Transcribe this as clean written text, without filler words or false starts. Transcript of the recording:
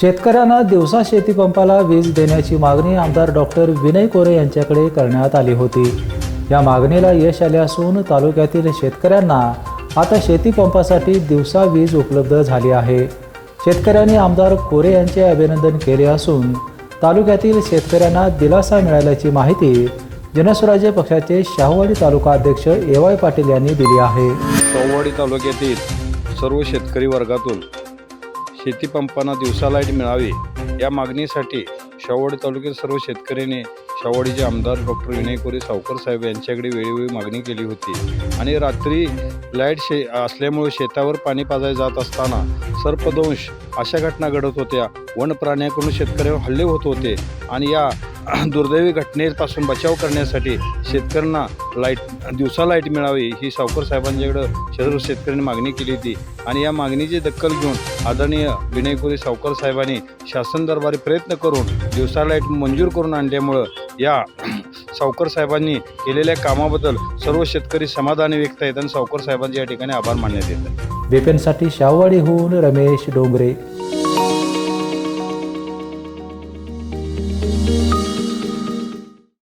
शेतकऱ्यांना दिवसा शेतीपंपाला वीज देण्याची मागणी आमदार डॉक्टर विनय कोरे यांच्याकडे करण्यात आली होती। या मागणीला यश आले असून तालुक्यातील शेतकऱ्यांना आता शेतीपंपासाठी दिवसा वीज उपलब्ध झाली आहे। शेतकऱ्यांनी आमदार कोरे यांचे अभिनंदन केले असून तालुक्यातील शेतकऱ्यांना दिलासा मिळाल्याची माहिती जनस्वराज्य पक्षाचे शाहूवाडी तालुका अध्यक्ष ए.वाय. पाटील यांनी दिली आहे। शाहूवाडी तालुक्यातील सर्व शेतकरी वर्गातून शेतीपंपांना दिवसा लाईट मिळावी या मागणीसाठी शाहूवाडी तालुक्यातील सर्व शेतकऱ्यांनी शाहूवाडीचे आमदार डॉक्टर विनय कोरे सावकर साहेब यांच्याकडे वेळोवेळी मागणी केली होती आणि रात्री लाईट असल्यामुळे शेतावर पाणी पाजायला जात असताना सर्पदंश अशा घटना घडत होत्या। वन प्राण्यांकडून शेतकऱ्यांवर हल्ले होत होते आणि या दुर्दैवी घटनेपासून बचाव करण्यासाठी शेतकऱ्यांना दिवसा लाईट मिळावी ही सावकर साहेबांच्याकडे सर्व शेतकऱ्यांनी मागणी केली होती आणि या मागणीची दखल घेऊन आदरणीय विनय कोरे सावकर साहेबांनी शासन दरबारी प्रयत्न करून दिवसा लाईट मंजूर करून आणल्यामुळं या सावकर साहेबांनी केलेल्या कामाबद्दल सर्व शेतकरी समाधानी व्यक्त आहेत आणि सावकर साहेबांचे या ठिकाणी आभार मानण्यात येतात। वेपनसाठी शाहूवाडीहून रमेश डोंगरे।